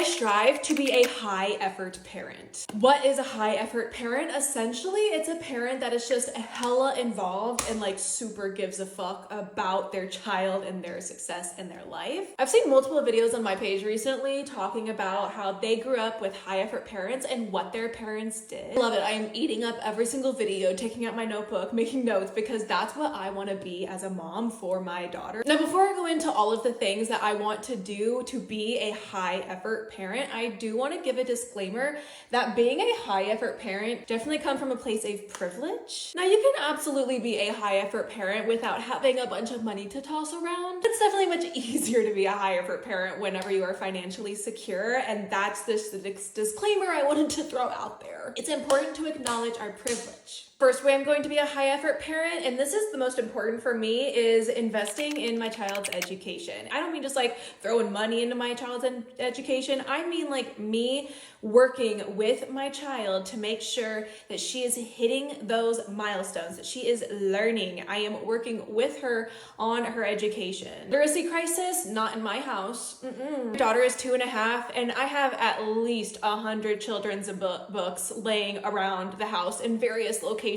strive to be a high effort parent. What is a high effort parent? Essentially, it's a parent that is just hella involved and like super gives a fuck about their child and their success in their life. I've seen multiple videos on my page recently talking about how they grew up with high effort parents and what their parents did. I love it. I am eating up every single video, taking out my notebook, making notes, because that's what I want to be as a mom for my daughter. Now, before I go into all of the things that I want to do to be a high effort parent, I do want to give a disclaimer that being a high effort parent definitely comes from a place of privilege. Now, you can absolutely be a high effort parent without having a bunch of money to toss around. It's definitely much easier to be a high effort parent whenever you are financially secure, and that's this disclaimer I wanted to throw out there. It's important to acknowledge our privilege. First way I'm going to be a high effort parent, and this is the most important for me, is investing in my child's education. I don't mean just like throwing money into my child's education. I mean like me working with my child to make sure that she is hitting those milestones, that she is learning. I am working with her on her education. Literacy crisis, not in my house. My daughter is 2.5, and I have at least 100 children's books laying around the house in various locations.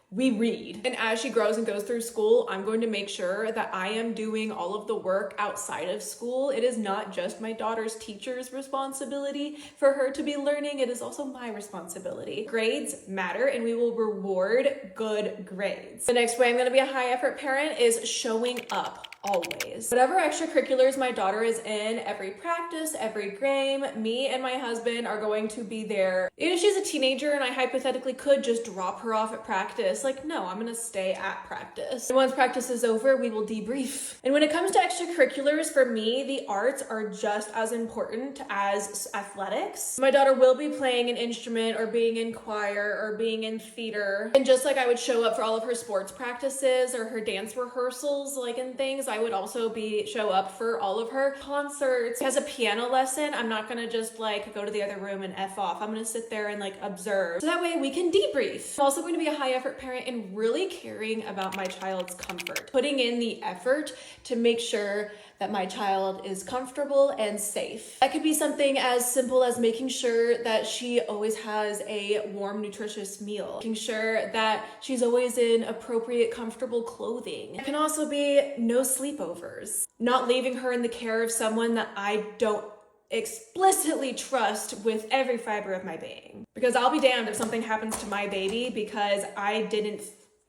We read. And as she grows and goes through school, I'm going to make sure that I am doing all of the work outside of school. It is not just my daughter's teacher's responsibility for her to be learning. It is also my responsibility. Grades matter, and we will reward good grades. The next way I'm going to be a high effort parent is showing up. Always. Whatever extracurriculars my daughter is in, every practice, every game, me and my husband are going to be there. Even if she's a teenager and I hypothetically could just drop her off at practice, like, no, I'm gonna stay at practice. And once practice is over, we will debrief. And when it comes to extracurriculars, for me, the arts are just as important as athletics. My daughter will be playing an instrument or being in choir or being in theater. And just like I would show up for all of her sports practices or her dance rehearsals, like and things, I would also show up for all of her concerts. She has a piano lesson. I'm not gonna just like go to the other room and F off. I'm gonna sit there and like observe. So that way we can debrief. I'm also going to be a high effort parent and really caring about my child's comfort. Putting in the effort to make sure that my child is comfortable and safe. That could be something as simple as making sure that she always has a warm, nutritious meal, making sure that she's always in appropriate, comfortable clothing. It can also be no sleepovers, not leaving her in the care of someone that I don't explicitly trust with every fiber of my being. Because I'll be damned if something happens to my baby because I didn't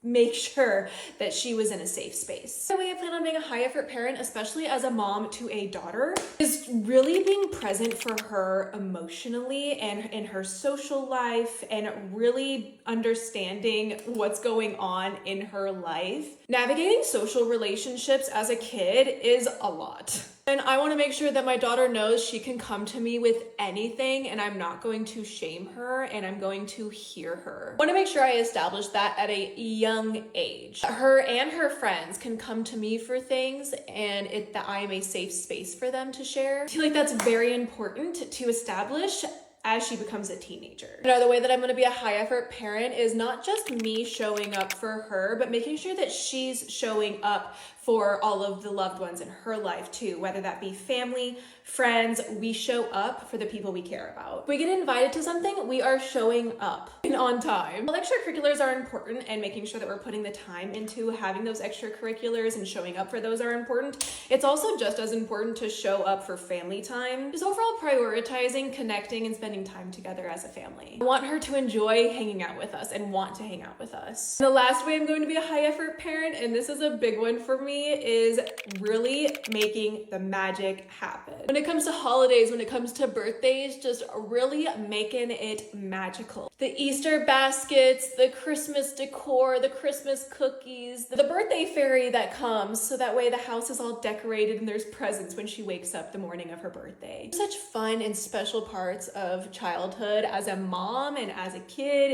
make sure that she was in a safe space. The way I plan on being a high effort parent, especially as a mom to a daughter, is really being present for her emotionally and in her social life, and really understanding what's going on in her life. Navigating social relationships as a kid is a lot. And I want to make sure that my daughter knows she can come to me with anything and I'm not going to shame her and I'm going to hear her. I want to make sure I establish that at a young age. Her and her friends can come to me for things and that I am a safe space for them to share. I feel like that's very important to establish as she becomes a teenager. Another way that I'm going to be a high effort parent is not just me showing up for her, but making sure that she's showing up for all of the loved ones in her life too, whether that be family, friends. We show up for the people we care about. If we get invited to something, we are showing up and on time. Well, extracurriculars are important, and making sure that we're putting the time into having those extracurriculars and showing up for those are important. It's also just as important to show up for family time. Just overall prioritizing, connecting, and spending time together as a family. I want her to enjoy hanging out with us and want to hang out with us. The last way I'm going to be a high effort parent, and this is a big one for me, is really making the magic happen. When it comes to holidays, when it comes to birthdays, just really making it magical. The Easter baskets, the Christmas decor, the Christmas cookies, the birthday fairy that comes, so that way the house is all decorated and there's presents when she wakes up the morning of her birthday. Such fun and special parts of childhood as a mom and as a kid.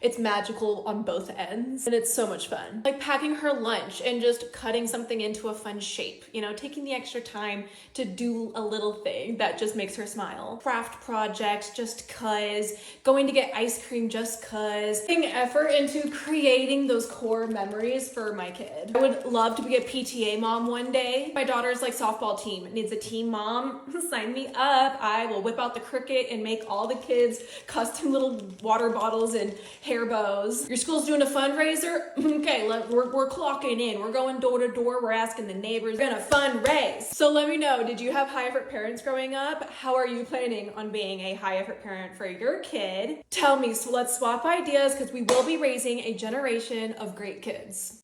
it's magical on both ends and it's so much fun. Like packing her lunch and just cutting something into a fun shape, you know, taking the extra time to do a little thing that just makes her smile. Craft projects just cuz, going to get ice cream just cuz, putting effort into creating those core memories for my kid. I would love to be a PTA mom one day. My daughter's like softball team needs a team mom. Sign me up. I will whip out the Cricut and make all the kids custom little water bottles and hair bows. Your school's doing a fundraiser? Okay, we're clocking in. We're going door to door. We're asking the neighbors. We're gonna fundraise. So let me know, did you have high effort parents growing up? How are you planning on being a high effort parent for your kid? Tell me, so let's swap ideas because we will be raising a generation of great kids.